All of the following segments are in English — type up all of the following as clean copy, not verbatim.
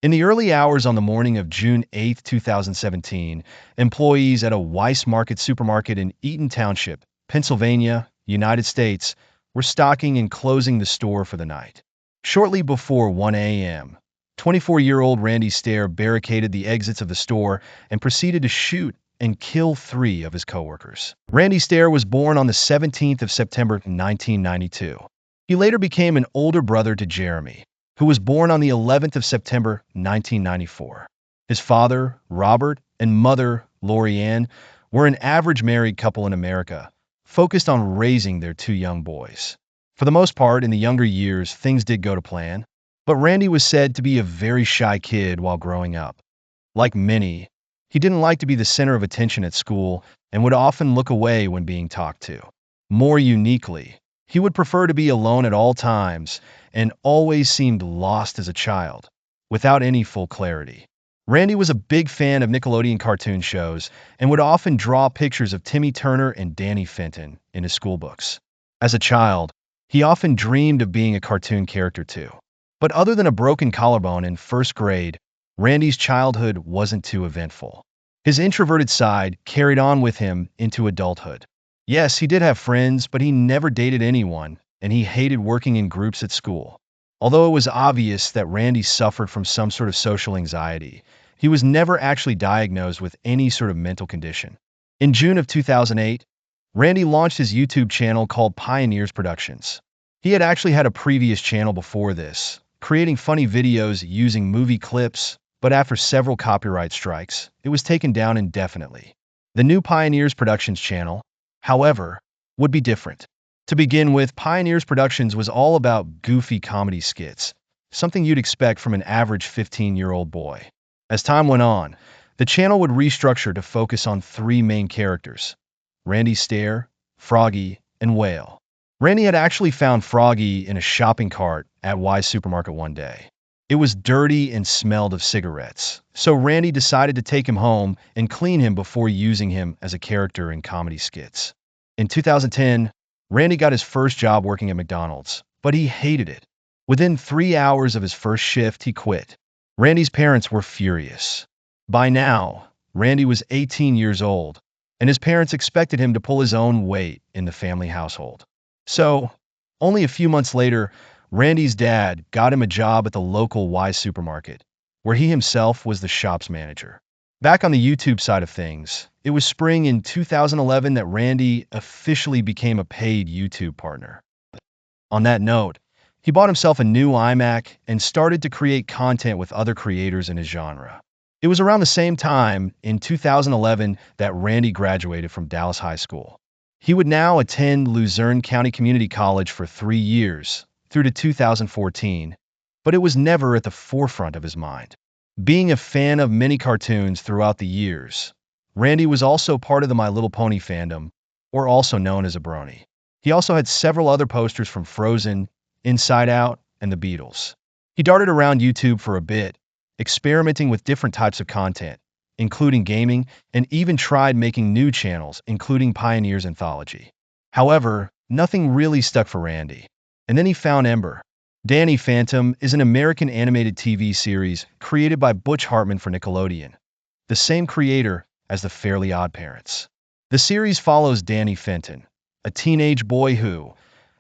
In the early hours on the morning of June 8, 2017, employees at a Weis Market supermarket in Eaton Township, Pennsylvania, United States, were stocking and closing the store for the night. Shortly before 1 a.m., 24-year-old Randy Stair barricaded the exits of the store and proceeded to shoot and kill three of his coworkers. Randy Stair was born on the 17th of September 1992. He later became an older brother to Jeremy, who was born on the 11th of September 1994. His father, Robert, and mother, Lori Ann, were an average married couple in America, focused on raising their two young boys. For the most part, in the younger years, things did go to plan, but Randy was said to be a very shy kid while growing up. Like many, he didn't like to be the center of attention at school and would often look away when being talked to. More uniquely, he would prefer to be alone at all times and always seemed lost as a child, without any full clarity. Randy was a big fan of Nickelodeon cartoon shows and would often draw pictures of Timmy Turner and Danny Fenton in his schoolbooks. As a child, he often dreamed of being a cartoon character too. But other than a broken collarbone in first grade, Randy's childhood wasn't too eventful. His introverted side carried on with him into adulthood. Yes, he did have friends, but he never dated anyone, and he hated working in groups at school. Although it was obvious that Randy suffered from some sort of social anxiety, he was never actually diagnosed with any sort of mental condition. In June of 2008, Randy launched his YouTube channel called Pioneers Productions. He had actually had a previous channel before this, creating funny videos using movie clips, but after several copyright strikes, it was taken down indefinitely. The new Pioneers Productions channel, however, would be different. To begin with, Pioneers Productions was all about goofy comedy skits, something you'd expect from an average 15-year-old boy. As time went on, the channel would restructure to focus on three main characters: Randy Stair, Froggy, and Whale. Randy had actually found Froggy in a shopping cart at Weis Supermarket one day. It was dirty and smelled of cigarettes, so Randy decided to take him home and clean him before using him as a character in comedy skits. In 2010, Randy got his first job working at McDonald's, but he hated it. Within 3 hours of his first shift, he quit. Randy's parents were furious. By now, Randy was 18 years old, and his parents expected him to pull his own weight in the family household. So, only a few months later, Randy's dad got him a job at the local Weis supermarket, where he himself was the shop's manager. Back on the YouTube side of things, it was spring in 2011 that Randy officially became a paid YouTube partner. On that note, he bought himself a new iMac and started to create content with other creators in his genre. It was around the same time, in 2011, that Randy graduated from Dallas High School. He would now attend Luzerne County Community College for 3 years, through to 2014, but it was never at the forefront of his mind. Being a fan of many cartoons throughout the years, Randy was also part of the My Little Pony fandom, or also known as a brony. He also had several other posters from Frozen, Inside Out, and the Beatles. He darted around YouTube for a bit, experimenting with different types of content, including gaming, and even tried making new channels, including Pioneers Anthology. However, nothing really stuck for Randy. And then he found Ember. Danny Phantom is an American animated TV series created by Butch Hartman for Nickelodeon, the same creator as The Fairly OddParents. The series follows Danny Fenton, a teenage boy who,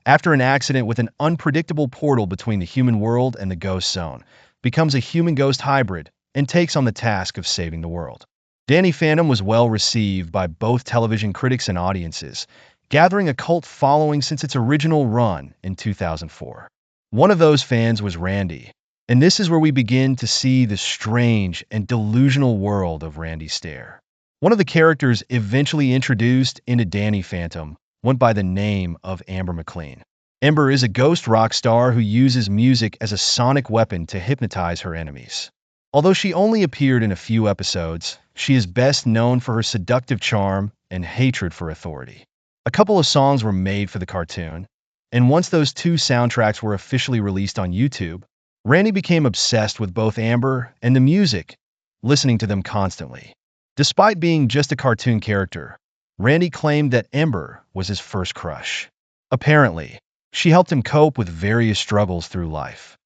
after an accident with an unpredictable portal between the human world and the ghost zone, becomes a human-ghost hybrid and takes on the task of saving the world. Danny Phantom was well received by both television critics and audiences, gathering a cult following since its original run in 2004. One of those fans was Randy, and this is where we begin to see the strange and delusional world of Randy Stair. One of the characters eventually introduced into Danny Phantom went by the name of Amber McLean. Ember is a ghost rock star who uses music as a sonic weapon to hypnotize her enemies. Although she only appeared in a few episodes, she is best known for her seductive charm and hatred for authority. A couple of songs were made for the cartoon, and once those 2 soundtracks were officially released on YouTube, Randy became obsessed with both Amber and the music, listening to them constantly. Despite being just a cartoon character, Randy claimed that Ember was his first crush. Apparently, she helped him cope with various struggles through life.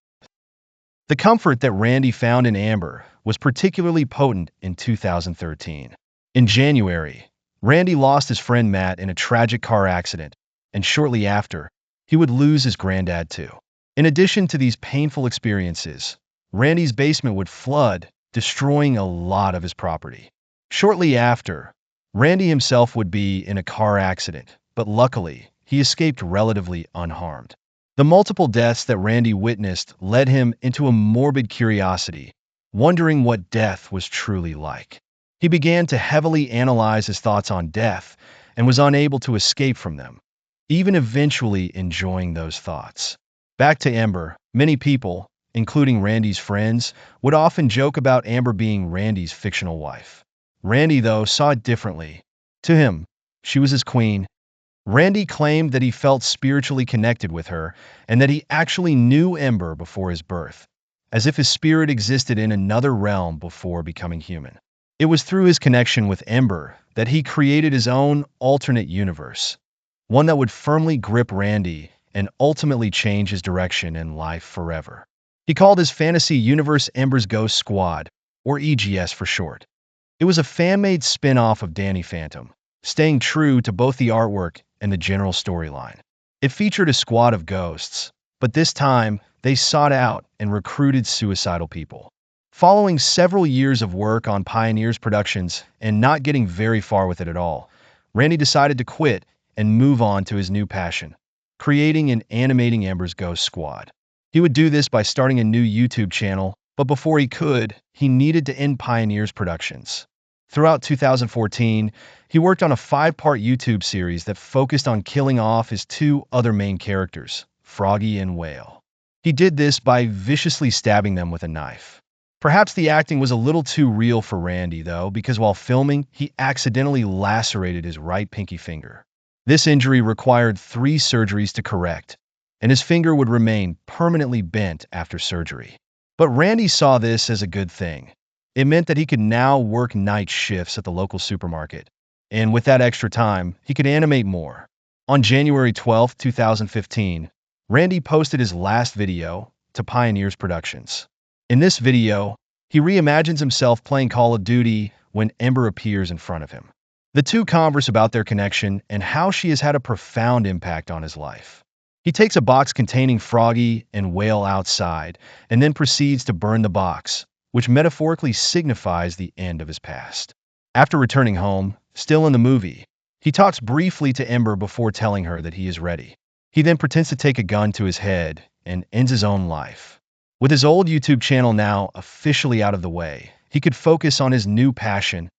The comfort that Randy found in Amber was particularly potent in 2013. In January, Randy lost his friend Matt in a tragic car accident, and shortly after, he would lose his granddad too. In addition to these painful experiences, Randy's basement would flood, destroying a lot of his property. Shortly after, Randy himself would be in a car accident, but luckily, he escaped relatively unharmed. The multiple deaths that Randy witnessed led him into a morbid curiosity, wondering what death was truly like. He began to heavily analyze his thoughts on death and was unable to escape from them, even eventually enjoying those thoughts. Back to Amber, many people, including Randy's friends, would often joke about Amber being Randy's fictional wife. Randy, though, saw it differently. To him, she was his queen. Randy claimed that he felt spiritually connected with her and that he actually knew Amber before his birth, as if his spirit existed in another realm before becoming human. It was through his connection with Amber that he created his own alternate universe, one that would firmly grip Randy and ultimately change his direction in life forever. He called his fantasy universe Amber's Ghost Squad, or EGS for short. It was a fan-made spin-off of Danny Phantom, staying true to both the artwork and the general storyline. It featured a squad of ghosts, but this time they sought out and recruited suicidal people. Following several years of work on Pioneers Productions and not getting very far with it at all, Randy decided to quit and move on to his new passion, creating and animating Amber's Ghost Squad. He would do this by starting a new YouTube channel, but before he could, he needed to end Pioneers Productions. Throughout 2014, he worked on a 5-part YouTube series that focused on killing off his 2 other main characters, Froggy and Whale. He did this by viciously stabbing them with a knife. Perhaps the acting was a little too real for Randy, though, because while filming, he accidentally lacerated his right pinky finger. This injury required 3 surgeries to correct, and his finger would remain permanently bent after surgery. But Randy saw this as a good thing. It meant that he could now work night shifts at the local supermarket, and with that extra time, he could animate more. On January 12, 2015, Randy posted his last video to Pioneers Productions. In this video, he reimagines himself playing Call of Duty when Amber appears in front of him. The two converse about their connection and how she has had a profound impact on his life. He takes a box containing Froggy and Whale outside and then proceeds to burn the box, which metaphorically signifies the end of his past. After returning home, still in the movie, he talks briefly to Amber before telling her that he is ready. He then pretends to take a gun to his head and ends his own life. With his old YouTube channel now officially out of the way, he could focus on his new passion,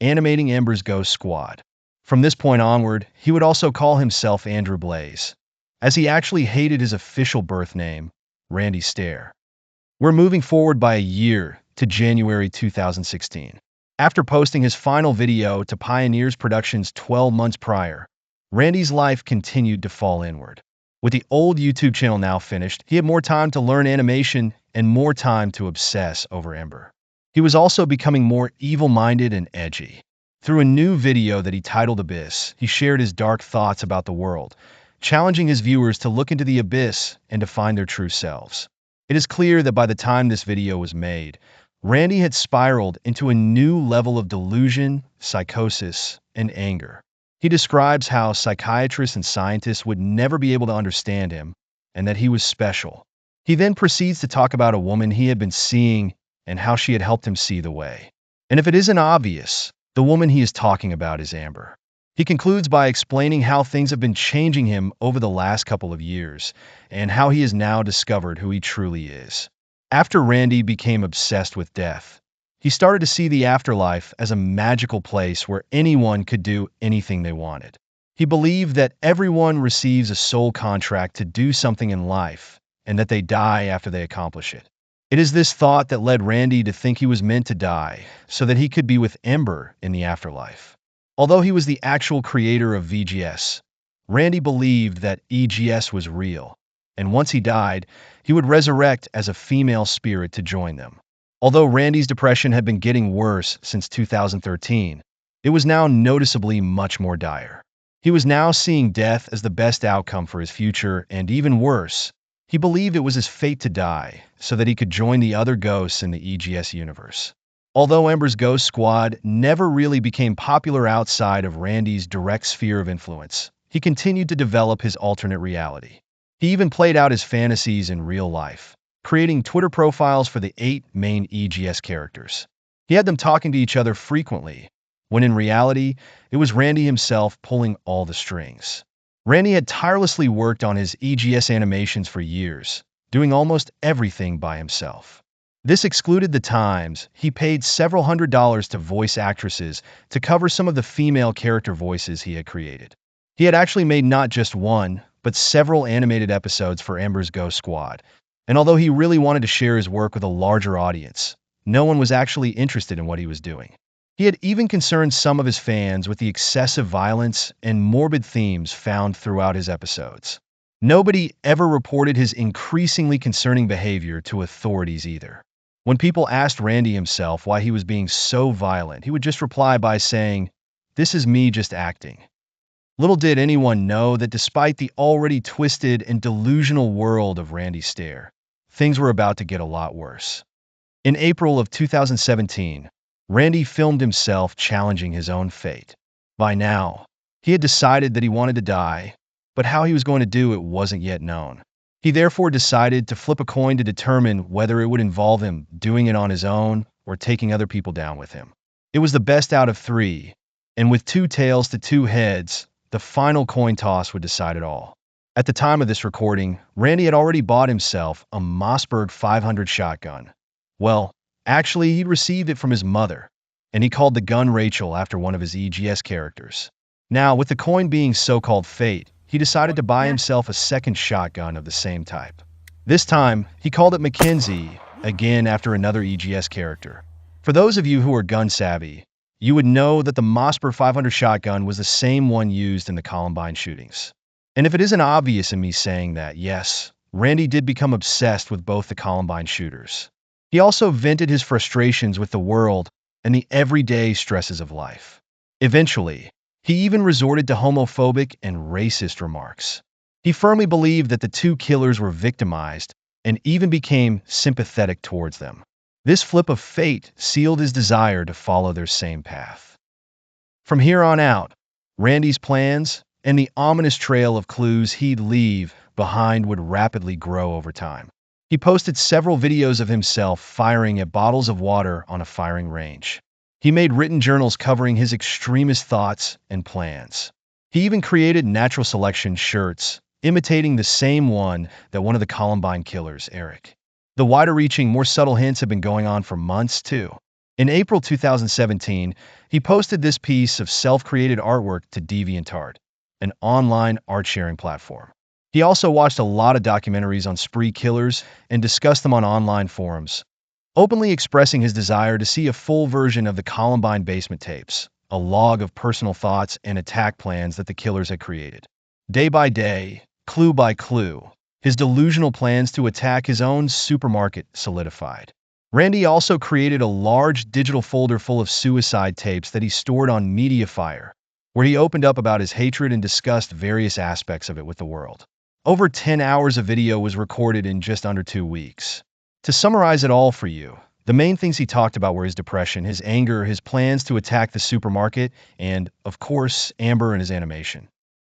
animating Amber's Ghost Squad. From this point onward, he would also call himself Andrew Blaze, as he actually hated his official birth name, Randy Stair. We're moving forward by a year to January 2016. After posting his final video to Pioneers Productions 12 months prior, Randy's life continued to fall inward. With the old YouTube channel now finished, he had more time to learn animation and more time to obsess over Amber. He was also becoming more evil-minded and edgy. Through a new video that he titled Abyss, he shared his dark thoughts about the world, challenging his viewers to look into the abyss and to find their true selves. It is clear that by the time this video was made, Randy had spiraled into a new level of delusion, psychosis, and anger. He describes how psychiatrists and scientists would never be able to understand him, and that he was special. He then proceeds to talk about a woman he had been seeing and how she had helped him see the way. And if it isn't obvious, the woman he is talking about is Amber. He concludes by explaining how things have been changing him over the last couple of years, and how he has now discovered who he truly is. After Randy became obsessed with death, he started to see the afterlife as a magical place where anyone could do anything they wanted. He believed that everyone receives a soul contract to do something in life, and that they die after they accomplish it. It is this thought that led Randy to think he was meant to die, so that he could be with Amber in the afterlife. Although he was the actual creator of VGS, Randy believed that EGS was real, and once he died, he would resurrect as a female spirit to join them. Although Randy's depression had been getting worse since 2013, it was now noticeably much more dire. He was now seeing death as the best outcome for his future, and even worse, He believed it was his fate to die so that he could join the other ghosts in the EGS universe. Although Ember's Ghost Squad never really became popular outside of Randy's direct sphere of influence, he continued to develop his alternate reality. He even played out his fantasies in real life, creating Twitter profiles for the 8 main EGS characters. He had them talking to each other frequently, when in reality, it was Randy himself pulling all the strings. Randy had tirelessly worked on his EGS animations for years, doing almost everything by himself. This excluded the times he paid several $100s to voice actresses to cover some of the female character voices he had created. He had actually made not just one, but several animated episodes for Ember's Ghost Squad, and although he really wanted to share his work with a larger audience, no one was actually interested in what he was doing. He had even concerned some of his fans with the excessive violence and morbid themes found throughout his episodes. Nobody ever reported his increasingly concerning behavior to authorities either. When people asked Randy himself why he was being so violent, he would just reply by saying, "This is me just acting." Little did anyone know that despite the already twisted and delusional world of Randy Stair, things were about to get a lot worse. In April of 2017, Randy filmed himself challenging his own fate. By now, he had decided that he wanted to die, but how he was going to do it wasn't yet known. He therefore decided to flip a coin to determine whether it would involve him doing it on his own or taking other people down with him. It was the best out of 3, and with 2 tails to 2 heads, the final coin toss would decide it all. At the time of this recording, Randy had already bought himself a Mossberg 500 shotgun. Well, actually, he'd received it from his mother, and he called the gun Rachel after one of his EGS characters. Now, with the coin being so-called fate, he decided to buy himself a second shotgun of the same type. This time, he called it Mackenzie, again after another EGS character. For those of you who are gun savvy, you would know that the Mossberg 500 shotgun was the same one used in the Columbine shootings. And if it isn't obvious in me saying that, yes, Randy did become obsessed with both the Columbine shooters. He also vented his frustrations with the world and the everyday stresses of life. Eventually, he even resorted to homophobic and racist remarks. He firmly believed that the 2 killers were victimized and even became sympathetic towards them. This flip of fate sealed his desire to follow their same path. From here on out, Randy's plans and the ominous trail of clues he'd leave behind would rapidly grow over time. He posted several videos of himself firing at bottles of water on a firing range. He made written journals covering his extremist thoughts and plans. He even created natural selection shirts, imitating the same one that one of the Columbine killers, Eric. The wider-reaching, more subtle hints have been going on for months, too. In April 2017, he posted this piece of self-created artwork to DeviantArt, an online art-sharing platform. He also watched a lot of documentaries on spree killers and discussed them on online forums, openly expressing his desire to see a full version of the Columbine basement tapes, a log of personal thoughts and attack plans that the killers had created. Day by day, clue by clue, his delusional plans to attack his own supermarket solidified. Randy also created a large digital folder full of suicide tapes that he stored on Mediafire, where he opened up about his hatred and discussed various aspects of it with the world. Over 10 hours of video was recorded in just under 2 weeks. To summarize it all for you, the main things he talked about were his depression, his anger, his plans to attack the supermarket, and, of course, Amber and his animation.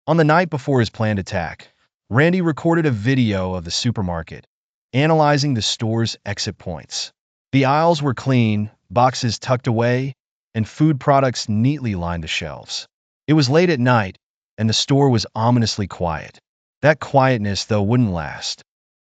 On the night before his planned attack, Randy recorded a video of the supermarket, analyzing the store's exit points. The aisles were clean, boxes tucked away, and food products neatly lined the shelves. It was late at night, and the store was ominously quiet. That quietness, though, wouldn't last.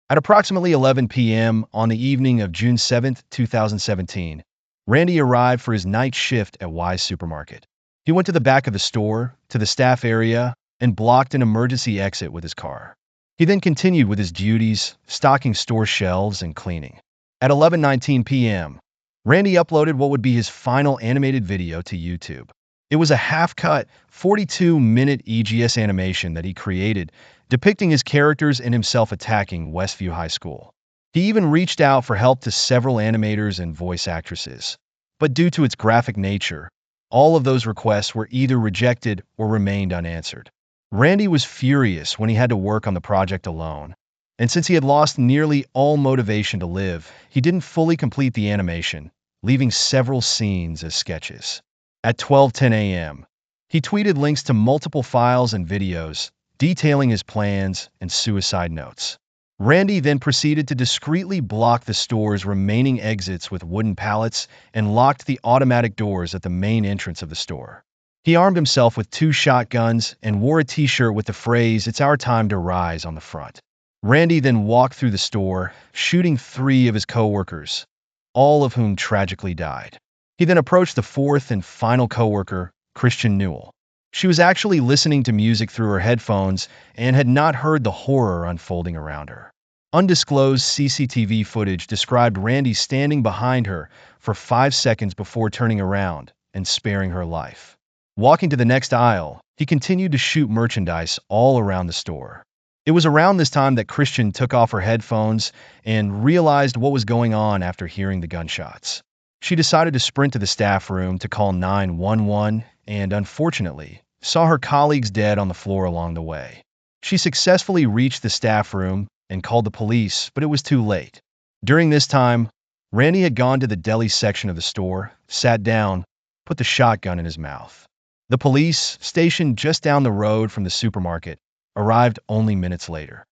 At approximately 11 p.m. on the evening of June 7, 2017, Randy arrived for his night shift at Wise Supermarket. He went to the back of the store, to the staff area, and blocked an emergency exit with his car. He then continued with his duties, stocking store shelves and cleaning. At 11:19 p.m., Randy uploaded what would be his final animated video to YouTube. It was a half-cut, 42-minute EGS animation that he created, depicting his characters and himself attacking Westview High School. He even reached out for help to several animators and voice actresses. But due to its graphic nature, all of those requests were either rejected or remained unanswered. Randy was furious when he had to work on the project alone, And since he had lost nearly all motivation to live, he didn't fully complete the animation, leaving several scenes as sketches. At 12:10 a.m., he tweeted links to multiple files and videos detailing his plans and suicide notes. Randy then proceeded to discreetly block the store's remaining exits with wooden pallets and locked the automatic doors at the main entrance of the store. He armed himself with 2 shotguns and wore a t-shirt with the phrase, "It's our time to rise," on the front. Randy then walked through the store, shooting 3 of his co-workers, all of whom tragically died. He then approached the 4th and final co-worker, Christian Newell. She was actually listening to music through her headphones and had not heard the horror unfolding around her. Undisclosed CCTV footage described Randy standing behind her for 5 seconds before turning around and sparing her life. Walking to the next aisle, he continued to shoot merchandise all around the store. It was around this time that Christian took off her headphones and realized what was going on after hearing the gunshots. She decided to sprint to the staff room to call 911 and, unfortunately, saw her colleagues dead on the floor along the way. She successfully reached the staff room and called the police, but it was too late. During this time, Randy had gone to the deli section of the store, sat down, put the shotgun in his mouth. The police, stationed just down the road from the supermarket, arrived only minutes later.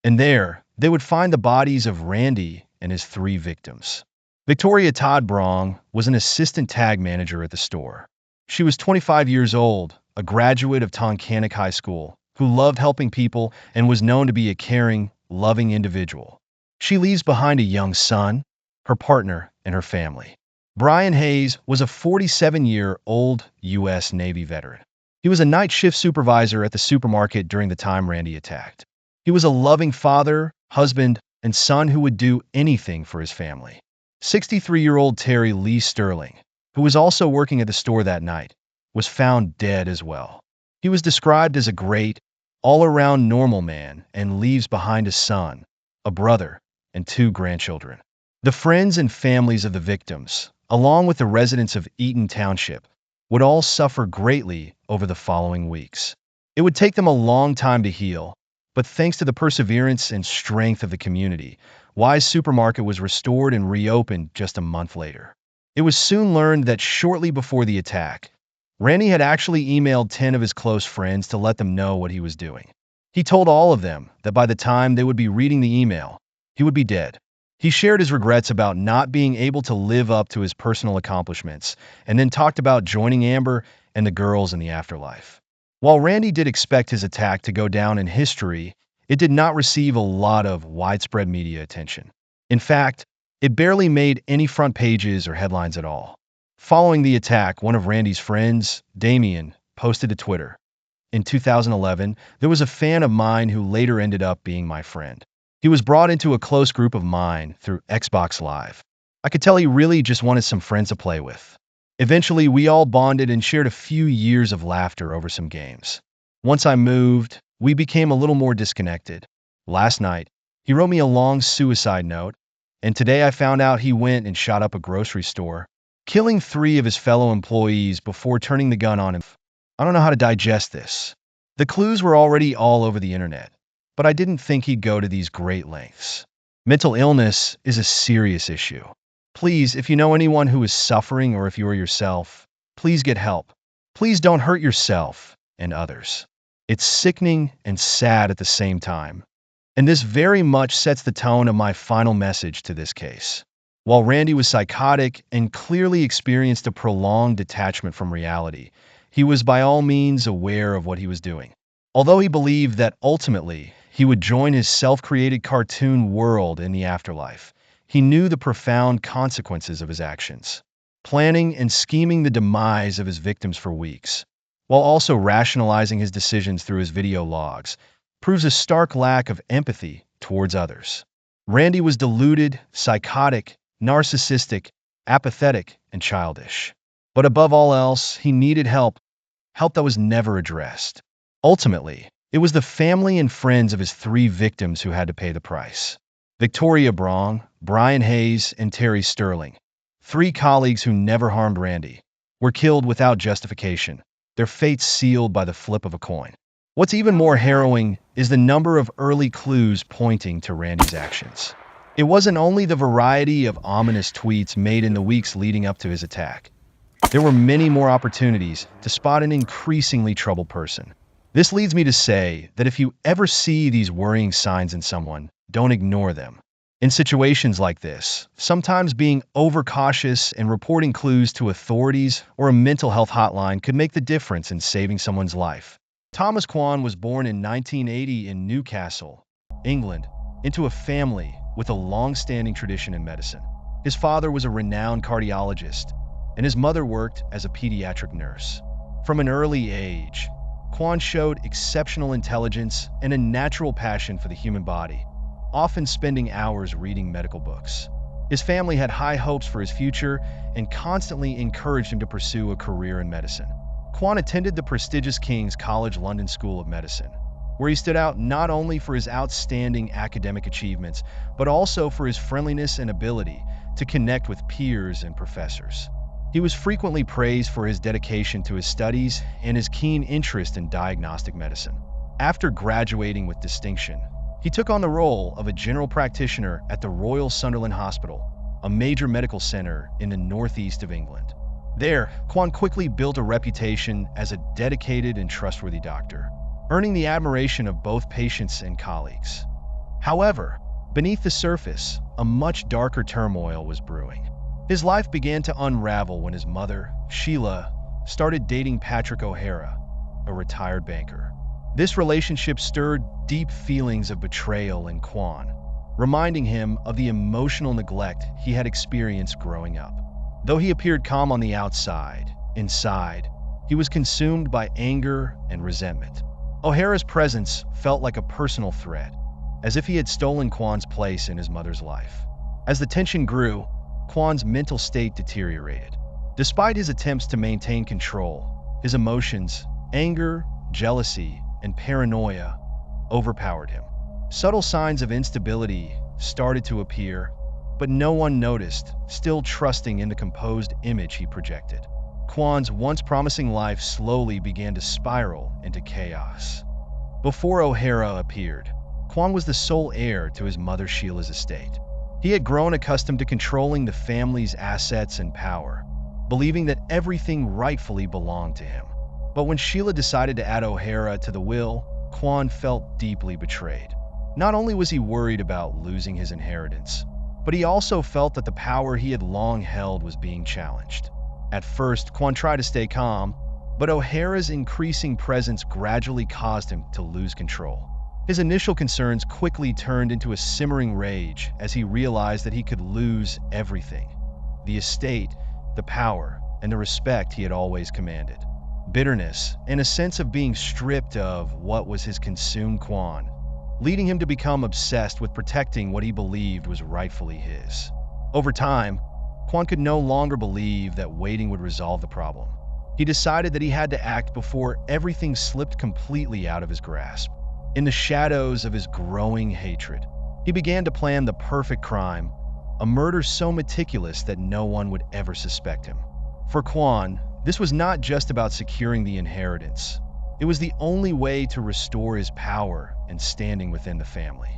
And there, they would find the bodies of Randy and his 3 victims. Victoria Todd Brong was an assistant tag manager at the store. She was 25 years old, a graduate of Tonkanick High School, who loved helping people and was known to be a caring, loving individual. She leaves behind a young son, her partner, and her family. Brian Hayes was a 47-year-old U.S. Navy veteran. He was a night shift supervisor at the supermarket during the time Randy attacked. He was a loving father, husband, and son who would do anything for his family. 63-year-old Terry Lee Sterling, who was also working at the store that night, was found dead as well. He was described as a great, all-around normal man and leaves behind a son, a brother, and 2 grandchildren. The friends and families of the victims, along with the residents of Eaton Township, would all suffer greatly over the following weeks. It would take them a long time to heal, but thanks to the perseverance and strength of the community, Wise Supermarket was restored and reopened just a month later. It was soon learned that shortly before the attack, Randy had actually emailed 10 of his close friends to let them know what he was doing. He told all of them that by the time they would be reading the email, he would be dead. He shared his regrets about not being able to live up to his personal accomplishments, and then talked about joining Amber and the girls in the afterlife. While Randy did expect his attack to go down in history, it did not receive a lot of widespread media attention. In fact, it barely made any front pages or headlines at all. Following the attack, one of Randy's friends, Damien, posted to Twitter, "In 2011, there was a fan of mine who later ended up being my friend. He was brought into a close group of mine through Xbox Live. I could tell he really just wanted some friends to play with. Eventually, we all bonded and shared a few years of laughter over some games. Once I moved, we became a little more disconnected. Last night, he wrote me a long suicide note, and today I found out he went and shot up a grocery store, killing 3 of his fellow employees before turning the gun on him. I don't know how to digest this. The clues were already all over the internet, but I didn't think he'd go to these great lengths. Mental illness is a serious issue. Please, if you know anyone who is suffering or if you are yourself, please get help. Please don't hurt yourself and others. It's sickening and sad at the same time. And this very much sets the tone of my final message to this case. While Randy was psychotic and clearly experienced a prolonged detachment from reality, he was by all means aware of what he was doing. Although he believed that ultimately he would join his self-created cartoon world in the afterlife, he knew the profound consequences of his actions, planning and scheming the demise of his victims for weeks, while also rationalizing his decisions through his video logs, proves a stark lack of empathy towards others. Randy was deluded, psychotic, narcissistic, apathetic, and childish. But above all else, he needed help that was never addressed. Ultimately, it was the family and friends of his 3 victims who had to pay the price. Victoria Brong, Brian Hayes, and Terry Sterling, 3 colleagues who never harmed Randy, were killed without justification, their fates sealed by the flip of a coin. What's even more harrowing is the number of early clues pointing to Randy's actions. It wasn't only the variety of ominous tweets made in the weeks leading up to his attack. There were many more opportunities to spot an increasingly troubled person. This leads me to say that if you ever see these worrying signs in someone, don't ignore them. In situations like this, sometimes being overcautious and reporting clues to authorities or a mental health hotline could make the difference in saving someone's life. Thomas Kwan was born in 1980 in Newcastle, England, into a family with a long-standing tradition in medicine. His father was a renowned cardiologist, and his mother worked as a pediatric nurse. From an early age, Kwan showed exceptional intelligence and a natural passion for the human body, often spending hours reading medical books. His family had high hopes for his future and constantly encouraged him to pursue a career in medicine. Kwan attended the prestigious King's College London School of Medicine, where he stood out not only for his outstanding academic achievements, but also for his friendliness and ability to connect with peers and professors. He was frequently praised for his dedication to his studies and his keen interest in diagnostic medicine. After graduating with distinction, he took on the role of a general practitioner at the Royal Sunderland Hospital, a major medical center in the northeast of England. There, Kwan quickly built a reputation as a dedicated and trustworthy doctor, earning the admiration of both patients and colleagues. However, beneath the surface, a much darker turmoil was brewing. His life began to unravel when his mother, Sheila, started dating Patrick O'Hara, a retired banker. This relationship stirred deep feelings of betrayal in Kwan, reminding him of the emotional neglect he had experienced growing up. Though he appeared calm on the outside, inside, he was consumed by anger and resentment. O'Hara's presence felt like a personal threat, as if he had stolen Kwan's place in his mother's life. As the tension grew, Kwan's mental state deteriorated. Despite his attempts to maintain control, his emotions, anger, jealousy, and paranoia overpowered him. Subtle signs of instability started to appear, but no one noticed, still trusting in the composed image he projected. Kwan's once promising life slowly began to spiral into chaos. Before O'Hara appeared, Kwan was the sole heir to his mother Sheila's estate. He had grown accustomed to controlling the family's assets and power, believing that everything rightfully belonged to him. But when Sheila decided to add O'Hara to the will, Kwan felt deeply betrayed. Not only was he worried about losing his inheritance, but he also felt that the power he had long held was being challenged. At first, Kwan tried to stay calm, but O'Hara's increasing presence gradually caused him to lose control. His initial concerns quickly turned into a simmering rage as he realized that he could lose everything: the estate, the power, and the respect he had always commanded. Bitterness and a sense of being stripped of what was his consumed Kwan, leading him to become obsessed with protecting what he believed was rightfully his. Over time, Kwan could no longer believe that waiting would resolve the problem. He decided that he had to act before everything slipped completely out of his grasp. In the shadows of his growing hatred, he began to plan the perfect crime, a murder so meticulous that no one would ever suspect him. For Kwan, this was not just about securing the inheritance. It was the only way to restore his power and standing within the family.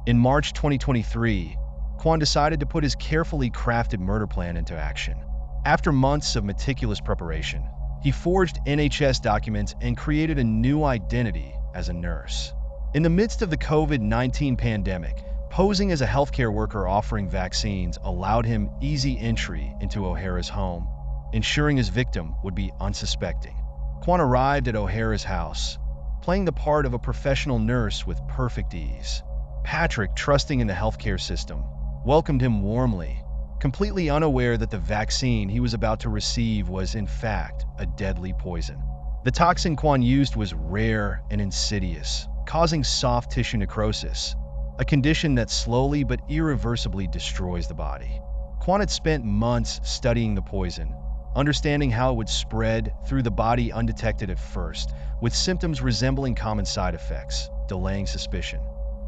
In March 2023, Kwan decided to put his carefully crafted murder plan into action. After months of meticulous preparation, he forged NHS documents and created a new identity as a nurse. In the midst of the COVID-19 pandemic, posing as a healthcare worker offering vaccines allowed him easy entry into O'Hara's home, ensuring his victim would be unsuspecting. Kwan arrived at O'Hara's house, playing the part of a professional nurse with perfect ease. Patrick, trusting in the healthcare system, welcomed him warmly, completely unaware that the vaccine he was about to receive was, in fact, a deadly poison. The toxin Kwan used was rare and insidious, causing soft tissue necrosis, a condition that slowly but irreversibly destroys the body. Kwan had spent months studying the poison, understanding how it would spread through the body undetected at first, with symptoms resembling common side effects, delaying suspicion.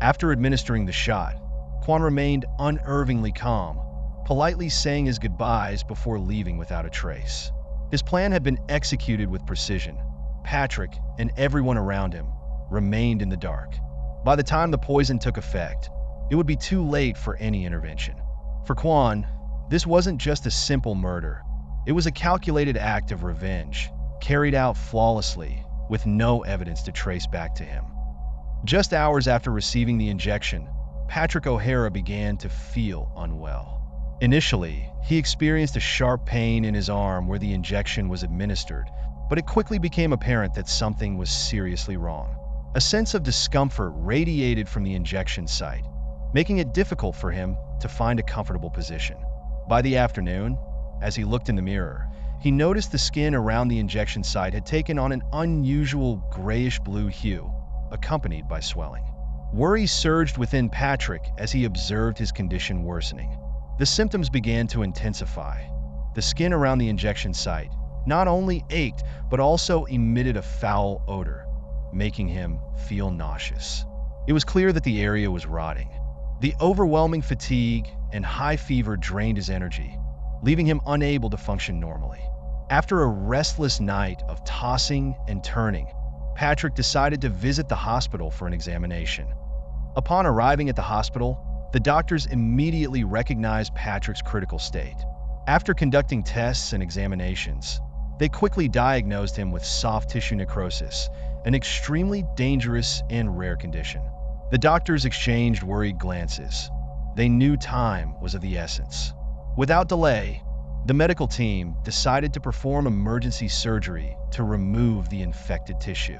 After administering the shot, Kwan remained unervingly calm, politely saying his goodbyes before leaving without a trace. His plan had been executed with precision, Patrick, and everyone around him remained in the dark. By the time the poison took effect, it would be too late for any intervention. For Quan, this wasn't just a simple murder. It was a calculated act of revenge, carried out flawlessly, with no evidence to trace back to him. Just hours after receiving the injection, Patrick O'Hara began to feel unwell. Initially, he experienced a sharp pain in his arm where the injection was administered, but it quickly became apparent that something was seriously wrong. A sense of discomfort radiated from the injection site, making it difficult for him to find a comfortable position. By the afternoon, as he looked in the mirror, he noticed the skin around the injection site had taken on an unusual grayish-blue hue, accompanied by swelling. Worry surged within Patrick as he observed his condition worsening. The symptoms began to intensify. The skin around the injection site not only ached, but also emitted a foul odor, making him feel nauseous. It was clear that the area was rotting. The overwhelming fatigue and high fever drained his energy, leaving him unable to function normally. After a restless night of tossing and turning, Patrick decided to visit the hospital for an examination. Upon arriving at the hospital, the doctors immediately recognized Patrick's critical state. After conducting tests and examinations, they quickly diagnosed him with soft tissue necrosis, an extremely dangerous and rare condition. The doctors exchanged worried glances. They knew time was of the essence. Without delay, the medical team decided to perform emergency surgery to remove the infected tissue.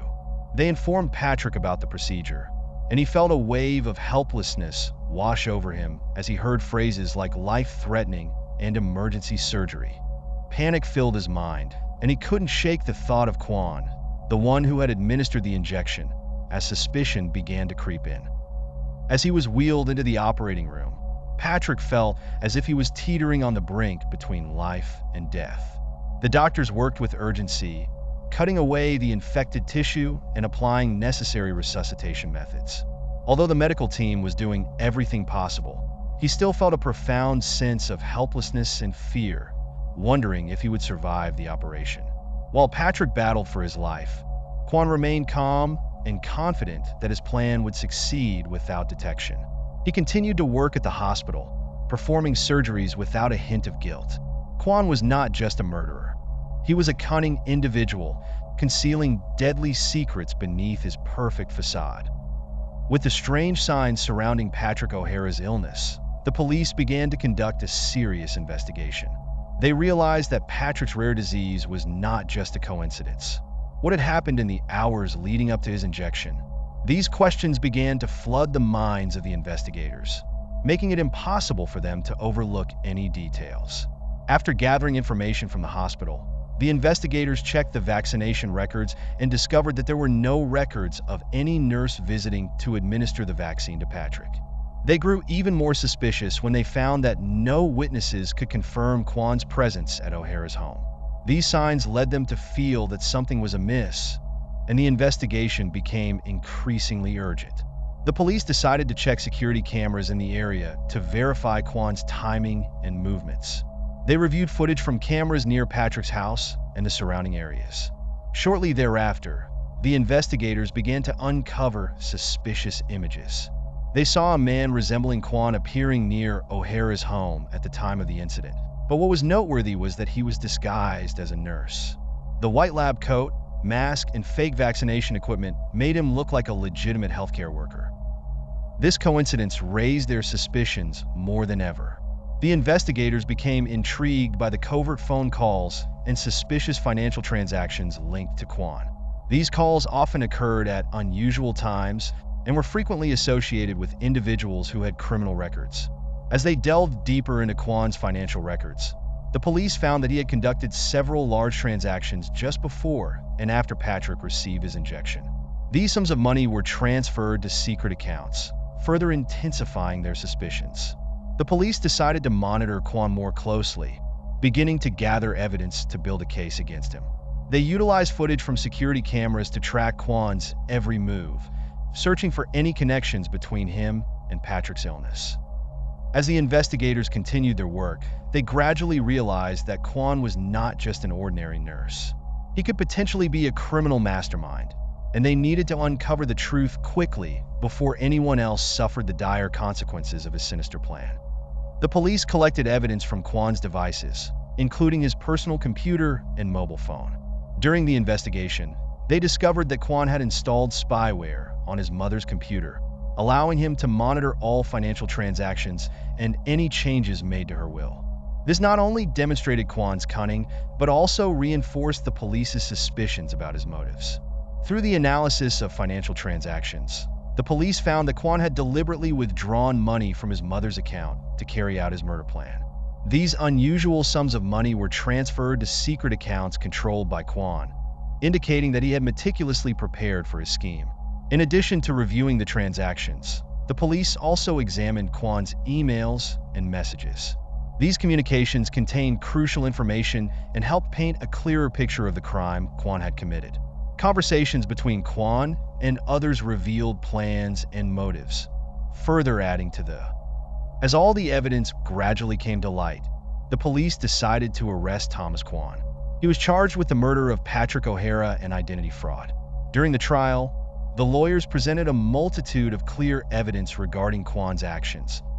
They informed Patrick about the procedure, and he felt a wave of helplessness wash over him as he heard phrases like life-threatening and emergency surgery. Panic filled his mind, and he couldn't shake the thought of Quan, the one who had administered the injection, as suspicion began to creep in. As he was wheeled into the operating room, Patrick felt as if he was teetering on the brink between life and death. The doctors worked with urgency, cutting away the infected tissue and applying necessary resuscitation methods. Although the medical team was doing everything possible, he still felt a profound sense of helplessness and fear, wondering if he would survive the operation. While Patrick battled for his life, Quan remained calm and confident that his plan would succeed without detection. He continued to work at the hospital, performing surgeries without a hint of guilt. Quan was not just a murderer. He was a cunning individual, concealing deadly secrets beneath his perfect facade. With the strange signs surrounding Patrick O'Hara's illness, the police began to conduct a serious investigation. They realized that Patrick's rare disease was not just a coincidence. What had happened in the hours leading up to his injection? These questions began to flood the minds of the investigators, making it impossible for them to overlook any details. After gathering information from the hospital, the investigators checked the vaccination records and discovered that there were no records of any nurse visiting to administer the vaccine to Patrick. They grew even more suspicious when they found that no witnesses could confirm Quan's presence at O'Hara's home. These signs led them to feel that something was amiss, and the investigation became increasingly urgent. The police decided to check security cameras in the area to verify Quan's timing and movements. They reviewed footage from cameras near Patrick's house and the surrounding areas. Shortly thereafter, the investigators began to uncover suspicious images. They saw a man resembling Quan appearing near O'Hara's home at the time of the incident. But what was noteworthy was that he was disguised as a nurse. The white lab coat, mask, and fake vaccination equipment made him look like a legitimate healthcare worker. This coincidence raised their suspicions more than ever. The investigators became intrigued by the covert phone calls and suspicious financial transactions linked to Quan. These calls often occurred at unusual times and were frequently associated with individuals who had criminal records. As they delved deeper into Quan's financial records, the police found that he had conducted several large transactions just before and after Patrick received his injection. These sums of money were transferred to secret accounts, further intensifying their suspicions. The police decided to monitor Quan more closely, beginning to gather evidence to build a case against him. They utilized footage from security cameras to track Quan's every move, searching for any connections between him and Patrick's illness. As the investigators continued their work, they gradually realized that Quan was not just an ordinary nurse. He could potentially be a criminal mastermind, and they needed to uncover the truth quickly before anyone else suffered the dire consequences of his sinister plan. The police collected evidence from Kwan's devices, including his personal computer and mobile phone. During the investigation, they discovered that Kwan had installed spyware on his mother's computer, allowing him to monitor all financial transactions and any changes made to her will. This not only demonstrated Kwan's cunning, but also reinforced the police's suspicions about his motives. Through the analysis of financial transactions, the police found that Kwan had deliberately withdrawn money from his mother's account to carry out his murder plan. These unusual sums of money were transferred to secret accounts controlled by Kwan, indicating that he had meticulously prepared for his scheme. In addition to reviewing the transactions, the police also examined Kwan's emails and messages. These communications contained crucial information and helped paint a clearer picture of the crime Kwan had committed. Conversations between Kwan and others revealed plans and motives, further adding to the. As all the evidence gradually came to light, the police decided to arrest Thomas Kwan. He was charged with the murder of Patrick O'Hara and identity fraud. During the trial, the lawyers presented a multitude of clear evidence regarding Kwan's actions,